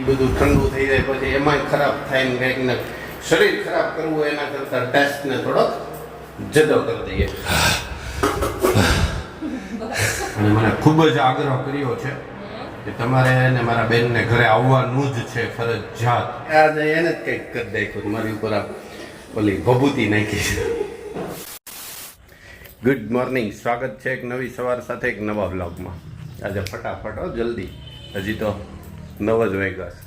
બધું ઠંડુ થઈ જાય પછી એમાંય ખરાબ થાય ને કંઈક ને શરીર ખરાબ કરવું એના કરતાં ટેસ્ટને થોડોક જડો કરી દઈએ. અને મને ખૂબ જ આગ્રહ કર્યો છે કે તમારે ને મારા બેનને ઘરે આવવાનું જ છે ફરજિયાત. આજે એને જ કંઈક કરી નાખ્યું મારી ઉપર ઓલી ભભૂતિ નાખી છે. ગુડ મોર્નિંગ, સ્વાગત છે એક નવી સવાર સાથે એક નવા વ્લોગમાં. આજે ફટાફટ જલ્દી, હજી તો 9 જ વાગ્યા છે,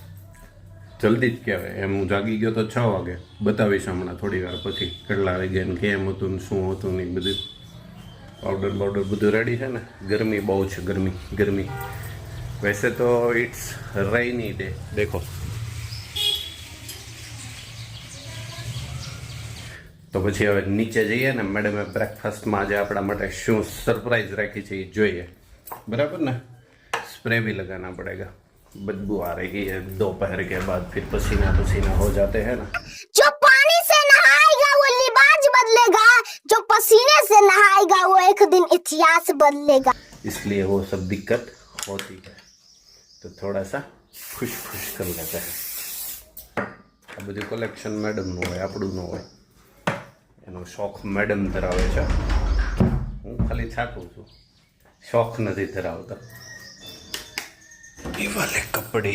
જલ્દી જ કહેવાય. એમ હું જાગી ગયો તો 6 વાગે. બતાવીશ હમણાં થોડી વાર પછી કેટલા વાગ્યા ને કેમ હતું ને શું હતું ને બધું. પાવડર બાવડર બધું રેડી છે ને. ગરમી બહુ છે, ગરમી. वैसे तो इट्स रेनी डे. देखो તો પછી હવે નીચે જઈએ ને. મેડમે બ્રેકફાસ્ટમાં આજે આપણા માટે શું સરપ્રાઈઝ રાખી છે એ જોઈએ. બરાબર ને. स्प्रे भी लगाना पड़ेगा, बदबू आ रही है दोपहर के बाद, फिर पसीना पसीना हो जाते हैं ना. जो पानी से नहाएगा वो लिबास बदलेगा, जो पसीने से नहाएगा वो एक दिन इतिहास बदलेगा. इसलिए वो सब दिक्कत होती है, तो थोड़ा सा खुश कर लेते हैं. આ બધું કલેક્શન મેડમનું હોય, આપણું ન હોય. એનો શોખ મેડમ ધરાવે છે, હું ખાલી છાંટું છું, શોખ નથી ધરાવતો. એ વાલે કપડે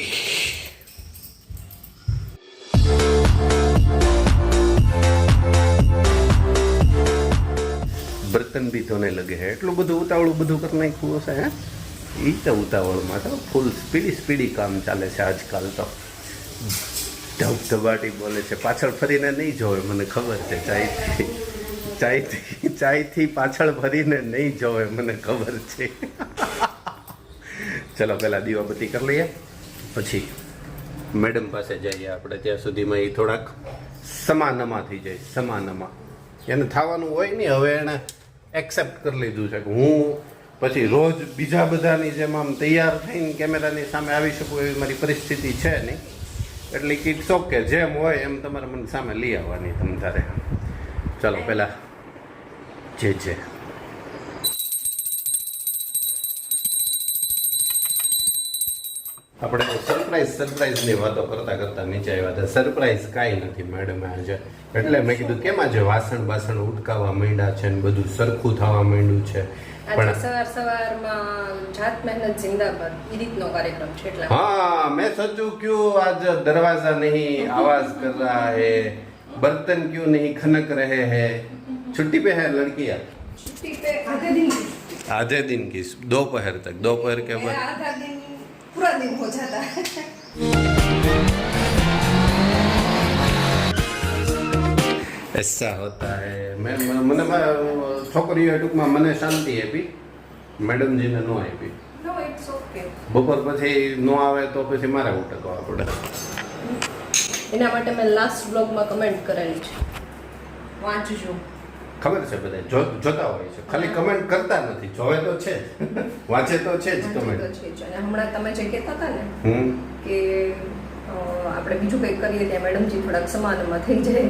બર્તન भी धोने लगे हैं. એટલું બધું ઉતાવળું બધું કરી નાખ્યું હશે. હે એ તો ઉતાવળમાં તો ફૂલ સ્પીડી કામ ચાલે છે આજકાલ તો. ધબધબાટી બોલે છે, પાછળ ફરીને નહીં જોવે, મને ખબર છે. ચાયથી પાછળ ફરીને નહીં જોવે, મને ખબર છે. ચલો પહેલા દીવાબત્તી કરી લઈએ, પછી મેડમ પાસે જઈએ આપણે. ત્યાં સુધીમાં એ થોડાક સમાનમાં થઈ જાય. સમાનમાં એને થવાનું હોય નહીં. હવે એને એક્સેપ્ટ કરી લીધું છે કે હું પછી રોજ બીજા બધાની જેમ આમ તૈયાર થઈને કેમેરાની સામે આવી શકું એવી મારી પરિસ્થિતિ છે નહીં. એટલે કિટ્સ ઓકે, જેમ હોય એમ તમારે મને સામે લઈ આવવાની તમ તારે. ચાલો પહેલાં જે આપણે સરપ્રાઈઝની વાતો કરતા નીચે આવ્યા હતા. સરપ્રાઈઝ કાંઈ નથી મેડમ આજે. એટલે મેં કીધું કેમ આજે વાસણ ઉટકાવવા માંડ્યા છે ને બધું સરખું થવા માંડ્યું છે. પણ સવારમાં જાત મહેનત જિંદાબાદ એ રીતનો કાર્યક્રમ છે. એટલે हाँ मैं सोचूं क्यों आज दरवाजा नहीं आवाज कर रहा है, बर्तन क्यों नहीं खनक रहे हैं. छुट्टी पे है लड़कियां. छुट्टी पे आधे दिन की दोपहर तक, दोपहर के बाद आधा दिन पूरा दिन हो जाता है. ऐसा होता है. મને છોકરીઓ ટૂંકમાં મને શાંતિ આપી, મેડમજીને નો આપી. નો ઇટ્સ ઓકે. બપોર પછી નો આવે તો પછી મારે ઉટકવા પડે. એના માટે મેં લાસ્ટ બ્લોગમાં કમેન્ટ કરેલી છે, વાંચજો. ખબર છે બધા જોતા હોય છે, ખાલી કમેન્ટ કરતા નથી. જોવે તો છે જ, વાંચે તો છે જ કમેન્ટ. અને હમણાં તમે જે કહેતા હતા ને કે આપણે બીજું કંઈક કરીએ ત્યાં મેડમજી થોડાક સમાનમાં થઈ જાય,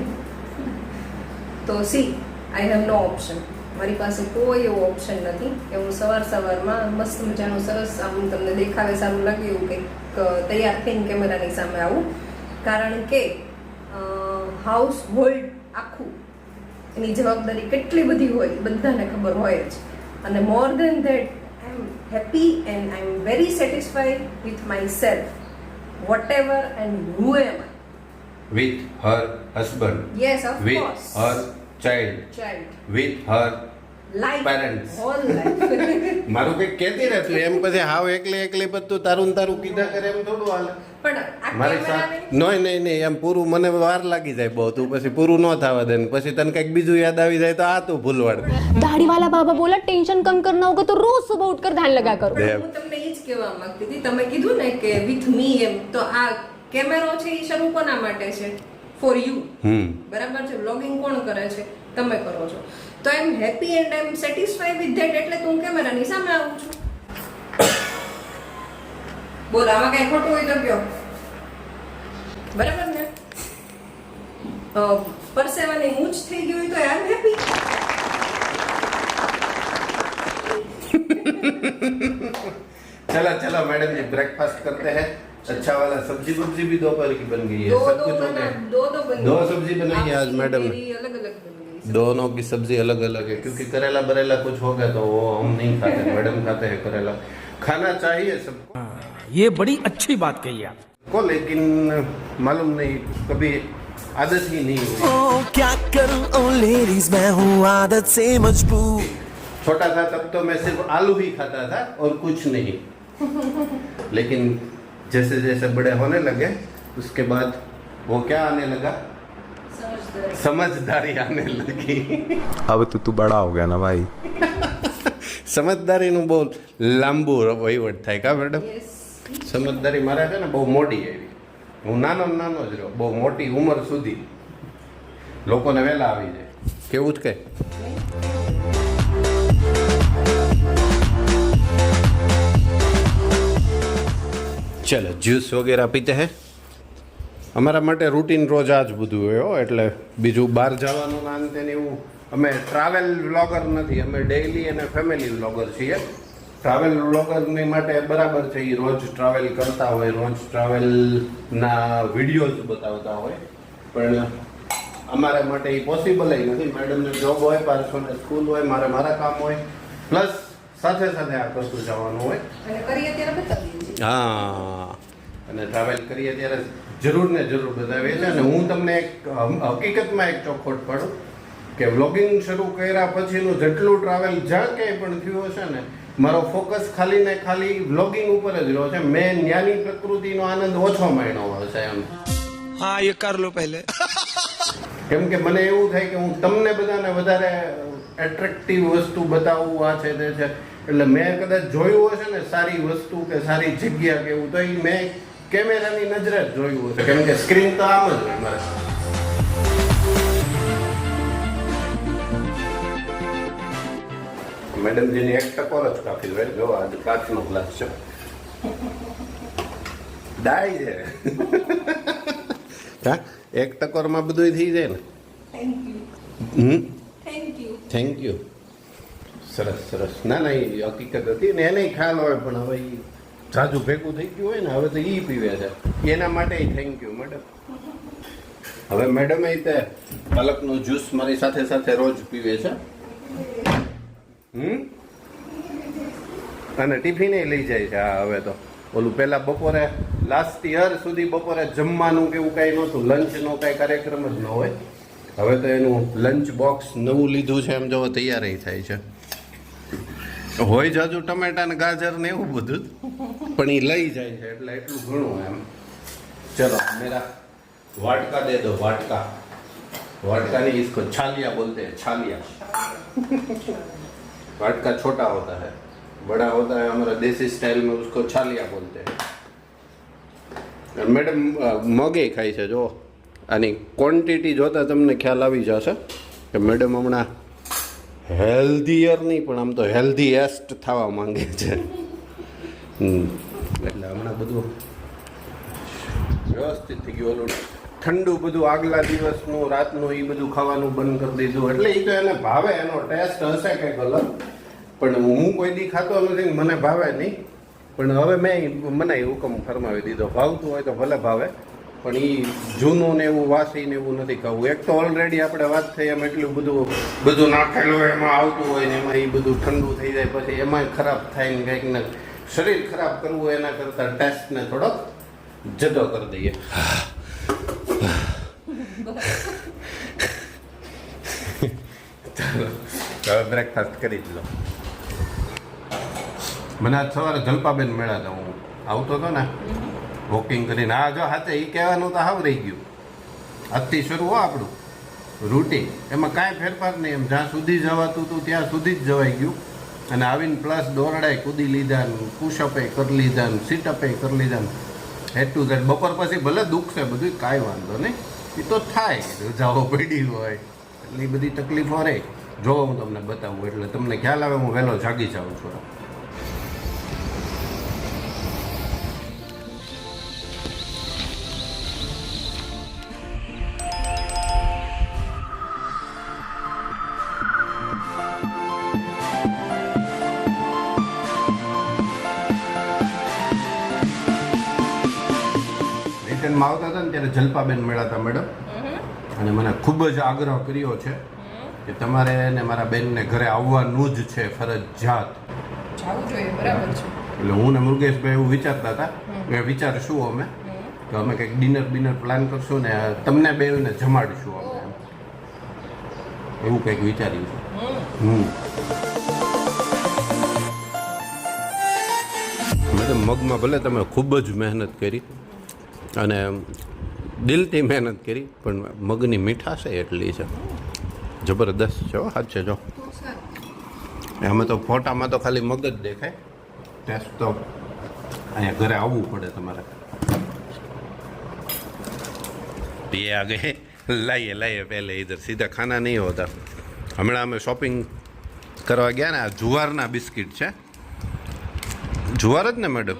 તો see I have no option. મારી પાસે કોઈ એવો ઓપ્શન નથી કે હું સવારમાં મસ્ત મજાનું સરસ આમ તમને દેખાવે સારું લાગે એવું કંઈક તૈયાર થઈને કેમેરાની સામે આવું. કારણ કે હાઉસ હોલ્ડ આખું એની જવાબદારી કેટલી બધી હોય બધાને ખબર હોય જ. અને more than that I am happy and I am very satisfied with my self, whatever and who am I. with her husband, Yes, of with course. her child, with her Life, parents. whole life. મારું કંઈક કહેતી રહેતું એમ પછી હાવ એકલી બધું તારું કીધા કરે એમ થોડું હાલે. પણ આ મારી કેમેરાને નહીં એમ પૂરું મને વાર લાગી જાય બહુ. તું પછી પૂરું ન થવા દે ને પછી તને કંઈક બીજું યાદ આવી જાય તો આ તું ભૂલવાડ દે. दाढ़ी वाला बाबा बोला टेंशन कम करना होगा तो रोज सुबह उठकर ध्यान लगा करो. હું તમને એ જ કહેવા માંગતી હતી. તમે કીધું ને કે વિથ મી એમ, તો આ કેમેરો છે એ શરૂ કોના માટે છે? For you. બરાબર છે. વ્લોગિંગ કોણ કરે છે? તમે કરો છો. તો I am happy and I am satisfied with that, એટલે તો હું કેમેરાની સામે આવું છું. બોલ, આમાં કઈ ખોટું હોય તો કયો. બરાબર ને? પરસેવાની મૂંછ થઈ ગઈ હોય તો આઈ એમ હેપી. चलो मैडम जी ब्रेकफास्ट करते हैं. अच्छा वाला सब्जी वब्जी भी दोपहर की बन गई है, दो सब दो कुछ हो बना गया। दो दो बन दो गई। सब्जी बनाई है आज आपकी मैडम ने। मेरी अलग अलग बन गई। दोनों की सब्जी अलग अलग है, क्योंकि करेला बरेला कुछ हो गया तो वो हम नहीं खाते, मैडम खाते हैं करेला। खाना चाहिए सबको, ये बड़ी अच्छी बात कही आप। लेकिन मालूम नहीं कभी आदत ही नहीं हुई। ओ क्या करूं ओ लेडीज, मैं हूँ आदत से मजबूर। छोटा था तब तो मैं सिर्फ आलू ही खाता था और कुछ नहीं, लेकिन जैसे जैसे बड़े होने लगे उसके बाद वो क्या आने लगा, समझदारी आने लगी। अब तो तू बड़ा हो गया ना भाई। સમજદારીનું બહુ લાંબુ વહીવટ થાય કા મેડમ? સમજદારી મારા છે ને બહુ મોડી આવી, હું નાનો ને નાનો જ રહ્યો, બહુ મોટી ઉંમર સુધી લોકોને વહેલા આવી જાય, કેવું જ કે ચલો જ્યુસ વગેરે પીતે હે. અમારા માટે રૂટીન રોજ આ જ બધું હોય હો, એટલે બીજું બહાર જવાનું ના અંતે ને એવું. અમે ટ્રાવેલ વ્લોગર નથી, અમે ડેઈલી અને ફેમિલી વ્લોગર છીએ. ટ્રાવેલ વ્લોગરની માટે બરાબર છે, એ રોજ ટ્રાવેલ કરતા હોય, રોજ ટ્રાવેલના વિડીયોઝ બતાવતા હોય, પણ અમારા માટે એ પોસિબલ નથી. મેડમને જોબ હોય, પાર્સોને સ્કૂલ હોય, મારે મારા કામ હોય, પ્લસ સાથે સાથે આ કરતું જવાનું હોય. અને કરીએ ત્યારે બતાવીએ છીએ. હા, અને ટ્રાવેલ કરીએ ત્યારે જરૂર ને જરૂર બતાવીએ છીએ. અને હું તમને એક હકીકતમાં એક ચોખવટ પાડું કે વ્લોગિંગ શરૂ કર્યા પછીનું જેટલું ટ્રાવેલ જ્યાં ક્યાંય પણ થયું હશે ને, મારો ફોકસ ખાલી ને ખાલી વ્લોગિંગ ઉપર જ રહ્યો છે. મેં ન્યાની પ્રકૃતિનો આનંદ ઓછો માણ્યો હશે એમ. हाँ ये कर लो पहले। કેમ કે મને એવું થાય કે હું તમને બધાને વધારે એટ્રેક્ટિવ વસ્તુ બતાવું, આ છે તે છે, એટલે મેં કદાચ જોયું હશે ને સારી વસ્તુ કે સારી જગ્યા કે એવું, તો એ મેં કેમેરાની નજરે જ જોયું હશે, કેમ કે સ્ક્રીન તો આમ જ હોય મારે. મેડમજીની એક ટકોર જ કાફી હોય. જો આજે કાચનો ગ્લાસ છે, ડાય છે. હા, એક ટકોરમાં બધું થઈ જાય ને. Thank you. Thank you. Thank you. સરસ સરસ. ના ના, એ હકીકત હતી ને, એને ખ્યાલ હોય, પણ હવે એ જાજુ ભેગું થઈ ગયું હોય ને, હવે તો એ પીવે છે, એના માટે થેન્ક યુ મેડમ. હવે મેડમ એ તે પાલકનું જ્યુસ મારી સાથે સાથે રોજ પીવે છે. અને ટિફિને લઈ જાય છે. હા, હવે તો ઓલું પહેલા બપોરે લાસ્ટ યર સુધી બપોરે જમવાનું કે એવું કાંઈ નહોતું, લંચનો કાંઈ કાર્યક્રમ જ ન હોય. હવે તો એનું લંચ બોક્સ નવું લીધું છે, એમ જો તૈયાર થાય છે. હોય જાજુ ટમેટા ને ગાજર ને એવું બધું જ, પણ એ લઈ જાય છે, એટલે એટલું ઘણું એમ. ચલો મેરા વાટકા દે દો. વાટકા, वाटका नहीं, इसको छालिया बोलते हैं, छालिया. वाटका छोटा होता है, बड़ा होता है हमारा देसी स्टाइल में, उसको छालिया बोलते हैं. मैडम मगे खाई છે. જો આની ક્વોન્ટિટી જોતા તમને ખ્યાલ આવી જશે કે મેડમ હમણાં હેલ્ધીયર નહીં, પણ આમ તો હેલ્ધીએસ્ટ થવા માંગે છે. એટલે હમણાં બધું વ્યવસ્થિત થઈ ગયું. ઓલું ઠંડુ બધું આગલા દિવસનું રાતનું એ બધું ખાવાનું બંધ કરી દીધું. એટલે એ તો એને ભાવે, એનો ટેસ્ટ હશે કંઈક અલગ, પણ હું કોઈ દી ખાતો નથી, મને ભાવે નહીં. પણ હવે મેં મને હુકમ ફરમાવી દીધો, ભાવતું હોય તો ભલે ભાવે, પણ એ જૂનું ને એવું વાસી ને એવું નથી ખાવું. એક તો ઓલરેડી આપણે વાત થઈ એમ એટલું બધું નાખેલું હોય, એમાં આવતું હોય ને એમાં એ બધું ઠંડુ થઈ જાય, પછી એમાંય ખરાબ થાય ને કંઈક ને શરીર ખરાબ કરવું, એના કરતાં ટેસ્ટને થોડોક જદો કરી દઈએ. ચાલો હવે બ્રેકફાસ્ટ કરી જ લો. મને આજ સવારે જલપાબેન મળ્યા હતા, હું આવતો હતો ને વોકિંગ કરીને. હા જો હાથે એ કહેવાનું તો હાવ રહી ગયું. આજથી શરૂ હો આપણું રૂટીન, એમાં કાંઈ ફેરફાર નહીં. એમ જ્યાં સુધી જવાતું હતું ત્યાં સુધી જ જવાઈ ગયું. અને આવીને પ્લસ દોરડાય કૂદી લીધા ને, પુશઅપે કરી લીધા ને, સીટઅપે કરી લીધા ને, હેડ ટુ ઝેડ. બપોર પછી ભલે દુખશે બધું, કાંઈ વાંધો નહીં, એ તો થાય, રજાઓ પડી હોય એટલે એ બધી તકલીફો રહે. જો હું તમને બતાવું એટલે તમને ખ્યાલ આવે. હું વહેલો જાગી જાઉં છું. સ્ટેન્ડમાં આવતા હતા ને ત્યારે જલપાબેન મળ્યા હતા મેડમ, અને મને ખૂબ જ આગ્રહ કર્યો છે કે તમારે ને મારા બેનને ઘરે આવવાનું જ છે ફરજિયાત. જાવું જોઈએ, બરાબર છે. એટલે હું ને મુરુગેશભાઈ એવું વિચારતા હતા કે વિચારશું અમે કે અમે કંઈક ડિનર પ્લાન કરશું ને તમને બેને જમાડીશું અમે, એવું કંઈક વિચાર્યું છે. મેડમ મગમાં ભલે તમે ખૂબ જ મહેનત કરી અને દિલથી મહેનત કરી, પણ મગની મીઠાશ એટલી છે, જબરદસ્ત છે હો, સાચે જો. અમે તો ફોટામાં તો ખાલી મગ જ દેખાય, ટેસ્ટ તો અહીંયા ઘરે આવવું પડે તમારે. ये आ गए, लाइए पहले इधर सीधा खाना नहीं होता. हमारा અમે શોપિંગ કરવા ગયા ને, આ જુવારના બિસ્કિટ છે. જુવાર જ ને મેડમ?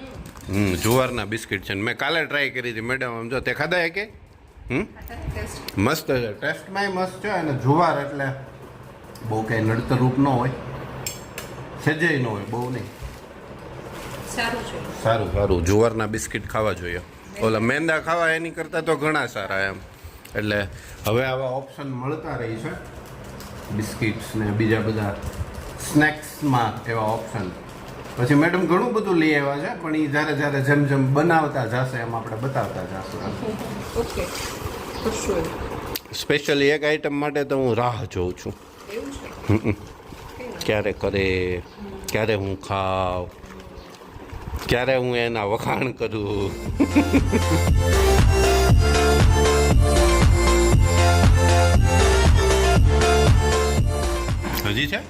જુવારના બિસ્કિટ છે. મેં કાલે ટ્રાય કરી હતી મેડમ, આમ જો તે ખાધા હે કે? મસ્ત છે, ટેસ્ટમાંય મસ્ત છે, અને જુવાર એટલે બહુ કંઈ નડતર રૂપ ન હોય, સેજય ન હોય, બહુ નહીં. સારું જુવારના બિસ્કિટ ખાવા જોઈએ. ઓલા મેંદા ખાવા એની કરતાં તો ઘણા સારા એમ. એટલે હવે આવા ઓપ્શન મળતા રહી છે, બિસ્કિટ્સ ને બીજા બધા સ્નેક્સમાં એવા ઓપ્શન. પછી મેડમ ઘણું બધું લઈ આવ્યા છે, પણ એ જ્યારે જેમ બનાવતા જશે એમ આપણે બતાવતા જશું. Okay, sure. સ્પેશિયલી એક આઈટમ માટે તો હું રાહ જોઉં છું, એવું છે? ક્યારે કરે, ક્યારે હું ખાવ, ક્યારે હું એના વખાણ કરું. હજી છે?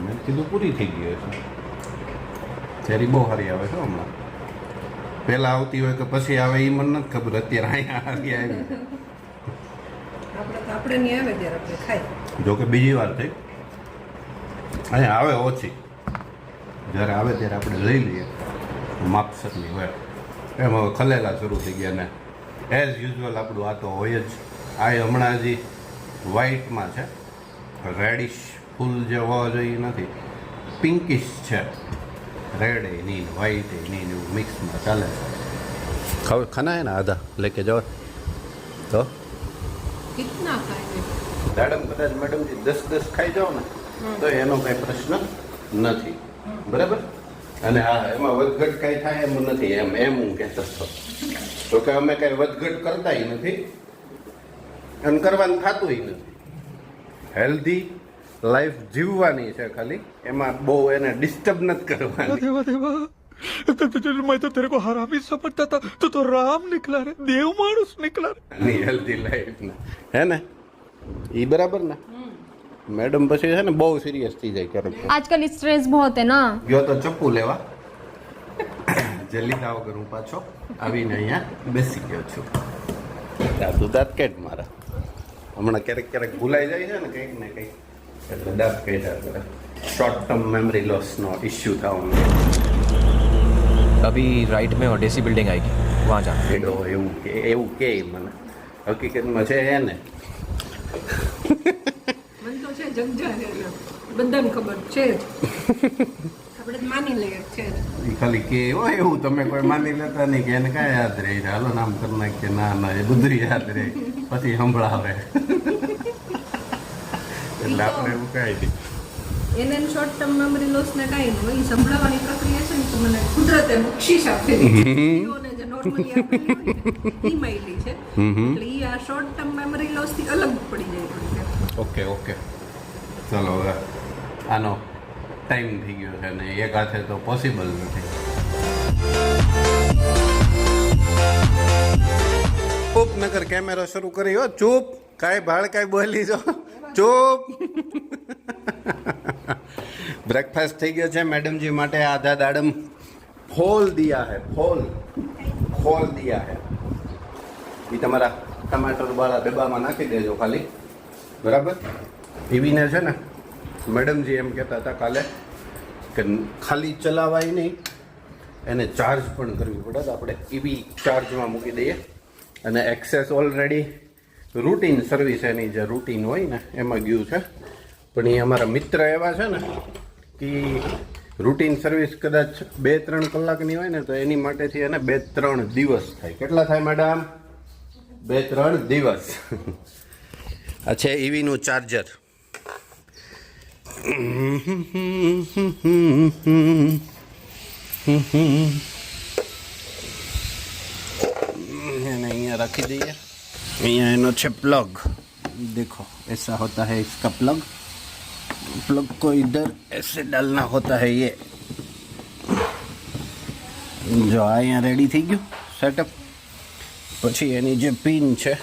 મેં કીધું પૂરી થઈ ગઈ છે. ચેરી બહુ સારી આવે છે હમણાં. પહેલાં આવતી હોય કે પછી આવે એ મને નથી ખબર, અત્યારે અહીંયા આવી. આપણે નહીં આવે ત્યારે આપણે ખાઈ. જો કે બીજી વાર થઈ, અહીંયા આવે ઓછી, જ્યારે આવે ત્યારે આપણે લઈ લઈએ માપસરની હોય. એમ હવે ખલેલા શરૂ થઈ ગયા ને એઝ યુઝ્યુઅલ આપણું આ તો હોય જ. આ હમણાં હજી વ્હાઇટમાં છે, રેડિશ ફૂલ જે હોવા જોઈએ નથી, પિંકિશ છે. રેડ એ નહીં, વ્હાઇટ એ નહીં, એવું મિક્સમાં ચાલે છે. ખાના હે ને આધા લેકે જાઓ તો કિતના ખાય? મેડમ કદાચ મેડમજી 10 ખાઈ જાઓ ને તો એનો કાંઈ પ્રશ્ન નથી, બરાબર. અને હા, એમાં વધઘટ કાંઈ થાય એમ નથી, એમ હું કહેતો હતો. તો કે અમે કાંઈ વધઘટ કરતાય નથી અને કરવાનું થતુંય નથી. હેલ્ધી લાઈફ જીવવાની છે ખાલી, એમાં બહુ એને ડિસ્ટર્બ નથી કરવાની. मैं तो तेरे को हरामी समझता था, तू तो राम निकला रे, देव मानुस निकला रे. હેલ્ધી લાઈફ ને હે ને એ બરાબર ને મેડમ. પછી છે ને બહુ સિરિયસ થઈ જાય ક્યારેક. आजकल स्ट्रेस बहुत है ना. ગયો તો ચપ્પુ લેવા, જે લીધા વગર હું પાછો આવીને અહીંયા બેસી ગયો છું. દાદુ દાંત કેટ મારા હમણાં ક્યારેક ભૂલાઈ જાય છે ને કંઈક ને કંઈક, એટલે દાંત કાઢ્યા કરે. શોર્ટ ટર્મ મેમરી લોસનો ઇસ્યુ થવાનો. अभी राइट में ओडेसी बिल्डिंग आएगी, वहाँ जाना. એવું કે મને હકીકતમાં છે એ ને. મને તો છે જગજાહેર, બધાને ખબર છે જ, આપણે માની લઈએ છે જ. એ ખાલી કે હોય એવું, તમે કોઈ માની લેતા નહીં કે એને કાંઈ યાદ રહી જાય, હાલો નામ કરી નાખીએ. ના એ બધું યાદ રહે, પછી સંભળાવે. એટલે આપણે એવું કાંઈ નહીં. એને શોર્ટ ટર્મ મેમરી લોસ ને કાંઈ નહીં હોય, સંભળાવવાની પ્રક્રિયા છે ને તો મને કુદરતે બક્ષિસ આપેલી છે. સ્ત્રીઓને જે નોર્મલી આપેલી હોય ને એ મળેલી છે, એટલે એ આ શોર્ટ ટર્મ મેમરી લોસ થી અલગ પડી જાય થોડી. ઓકે ચલો હવે આનો ટાઈમ થઈ ગયો છે ને એક હાથે તો પોસિબલ નથી. ચૂપ નકર કેમેરો શરૂ કરી હો, ચૂપ. કાંઈ ભાળ કાંઈ બોલી જો, ચૂપ. બ્રેકફાસ્ટ થઈ ગયો છે મેડમજી માટે. આધા દાડમ ખોલ દિયા હે, ખોલ દિયા હે. એ તમારા ટમાટર વાળા ડબ્બામાં નાખી દેજો ખાલી, બરાબર. ટીવીને છે ને મેડમજી એમ કહેતા હતા કાલે કે ખાલી ચલાવાય નહીં, એને ચાર્જ પણ કરવી પડે. તો આપણે ટીવી ચાર્જમાં મૂકી દઈએ અને એક્સેસ ઓલરેડી રૂટીન સર્વિસ એની જે રૂટીન હોય ને એમાં ગયું છે. પણ એ અમારા મિત્ર એવા છે ને કે રૂટીન સર્વિસ કદાચ 2-3 કલાકની હોય ને તો એની માટેથી એને 2-3 દિવસ થાય. કેટલા થાય મેડમ? 2-3 દિવસ. આ છે ઈવીનું ચાર્જર. એને અહીંયા રાખી દઈએ. અહીંયા એનો છે પ્લગ. देखो ऐसा होता है इसका प्लग. प्लग को इधर ऐसे डालना होता है ये. જો આ અહીંયા રેડી થઈ ગયું સેટઅપ. પછી એની જે પિન છે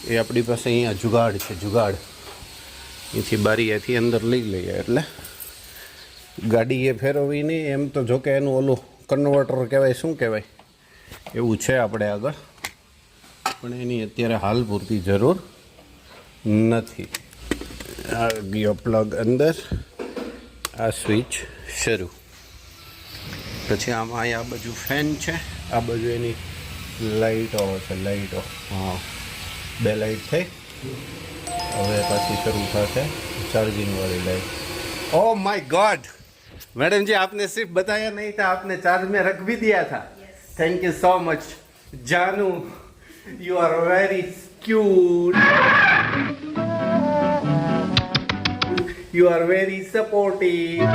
એ આપણી પાસે અહીંયા જુગાડ છે. જુગાડ એથી બારી એથી અંદર લઈ લઈએ એટલે ગાડી એ ફેરવવી નહીં. એમ તો જો કે એનું ઓલું કન્વર્ટર કહેવાય, શું કહેવાય એવું છે આપણે આગળ, પણ એની અત્યારે હાલ પૂરતી જરૂર નથી. આ ગયો પ્લગ અંદર. આ સ્વિચ શરૂ. પછી આમાં આ બાજુ ફેન છે, આ બાજુ એની લાઇટો છે. લાઇટો, હા, 2 લાઇટ થઈ. હવે પાછી શરૂ થશે ચાર્જિંગ वाली light. Oh my God madam जी, आपने सिर्फ बताया नहीं था, आपने चार्ज में रख भी दिया था. थैंक यू सो मच जानू, you are very cute, you are very supportive,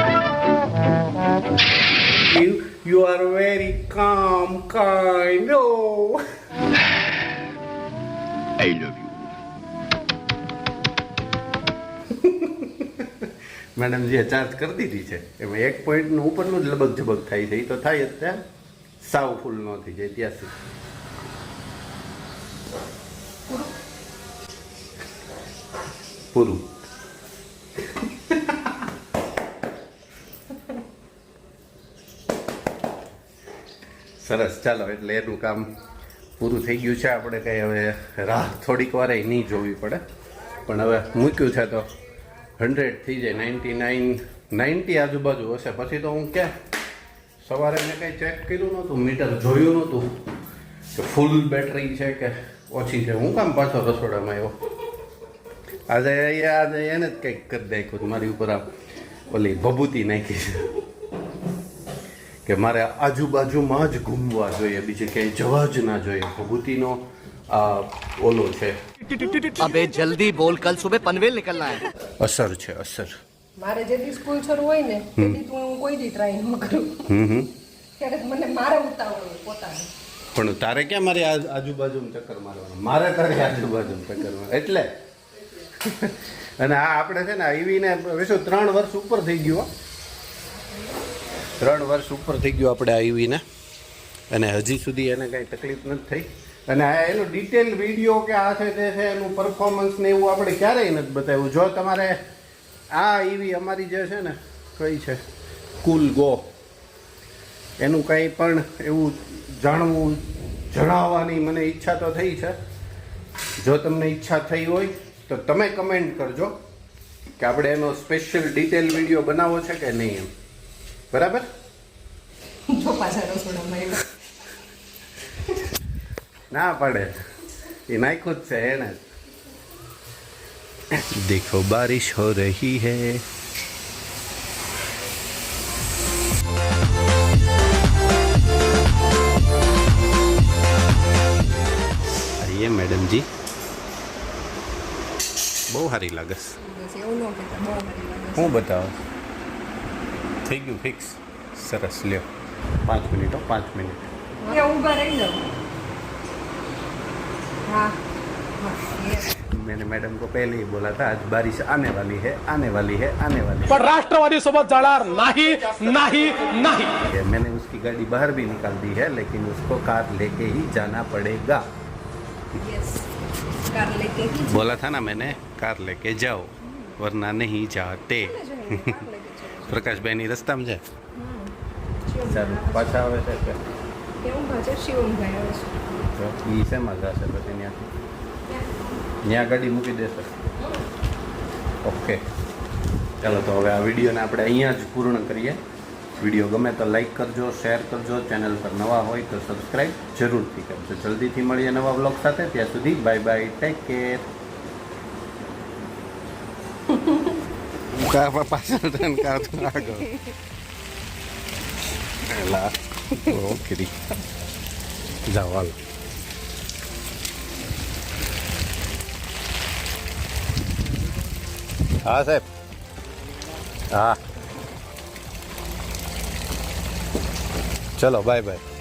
you are very calm, kind. Oh, I love you. Madam જે ચાર્જ કરી દીધી છે એમાં 1 પોઈન્ટનું ઉપરનું જ લબક ઝબક થાય છે. એ તો થાય જ ત્યાં, સાવ ફૂલ ન થઈ જાય ત્યાં સુધી. પૂરું. સરસ, ચાલો. એટલે એનું કામ પૂરું થઈ ગયું છે. આપણે કંઈ હવે રાહ થોડીક વાર નહીં જોવી પડે, પણ હવે મૂક્યું છે તો 100 થઈ જાય. 90 આજુબાજુ હશે. પછી તો હું ક્યાં સવારે મેં કંઈ ચેક કર્યું નહોતું, મીટર જોયું નહોતું કે ફૂલ બેટરી છે કે ઓછી છે. હું કામ પાછો રસોડામાં આવ્યો. આજે એને જ કંઈક કરી નાખ્યું મારી ઉપર. આ ઓલી ભભૂતિ નાખી છે કે મારે આજુબાજુમાં જ ઘૂમવા જોઈએ, બીજે ક્યાંય જવા જ ના જોઈએ. ભભૂતિનો આ ઓલો છે. अबे जल्दी बोल, कल सुबह पनवेल निकलना है. અસર છે, અસર. મારે જે દી સ્કૂલ શરૂ હોય ને તે દી હું કોઈ દી ટ્રાય ન કરું. ત્યારે મને મારે ઉતાવળ હોય પોતાની. પણ તારે ક્યાં મારે આજુબાજુમાં ચક્કર મારવાનું? મારે તારે આજુબાજુમાં ચક્કર મારવાનું એટલે. અને આ આપણે છે ને ઈવીને વિશે 3 વર્ષ ઉપર થઈ ગયું. 3 વર્ષ ઉપર થઈ ગયું આપણે આ ઈવીને, અને હજી સુધી એને કાંઈ તકલીફ નથી થઈ. અને આ એનો ડિટેલ વિડીયો કે આ છે તે છે એનું પરફોર્મન્સ ને એવું આપણે ક્યારેય નથી બતાવ્યું. જો તમારે આ ઈવી અમારી જે છે ને કઈ છે કુલ ગો, એનું કંઈ પણ એવું જાણવું જણાવવાની મને ઈચ્છા તો થઈ છે. જો તમને ઈચ્છા થઈ હોય તો તમે કમેન્ટ કરજો કે આપણે એનો સ્પેશિયલ ડિટેલ વિડીયો બનાવવો છે કે નહીં એમ. બરાબર? જો પાછા રસોડામાં આવ્યા. ના પડે, એ નાખ્યું જ છે એને. દેખો બારિશ હો રહી હૈ. આઈએ મેડમ જી, બહુ સારી લાગે છે. બસ એવું ન કહેતા, બહુ સારી લાગે છે. હું બતાવો. થઈ ગયું ફિક્સ. સરસ, લ્યો 5 મિનિટ. 5 મિનિટ ત્યાં ઊભા રહી જાઓ. हाँ हाँ, मैंने मैडम को पहले ही बोला था आज बारिश आने वाली है, आने वाली है, आने वाली है. पण राष्ट्रवादी सोबत जाणार नाही नाही नाही. मैंने उसकी गाड़ी बाहर भी निकाल दी है, लेकिन उसको कार लेके ही जाना पड़ेगा. यस, कार लेके ही बोला था ना मैंने, कार लेके जाओ वरना नहीं जाते. प्रकाश भाई ની રસ્તામાં છે. ચાલો પાછા આવે છે કે કેવું ભાજે શિવમ ભાઈ આવે છે. ઈ શેમાં જશે પછી ત્યાં ગાડી મૂકી દેશે. ઓકે, ચાલો તો હવે આ વિડીયોને આપણે અહીંયા જ પૂર્ણ કરીએ. વિડીયો ગમે તો લાઈક કરજો, શેર કરજો, ચેનલ પર નવા હોય તો સબસ્ક્રાઈબ જરૂરથી કરજો. જલ્દીથી મળીએ નવા વ્લોગ સાથે. ત્યાં સુધી bye bye, take care. Car પાછળ ટ્રેન કાર આગળ એલા ઓકે જાઓ હાલો હા સાહેબ હા ચલો બાય બાય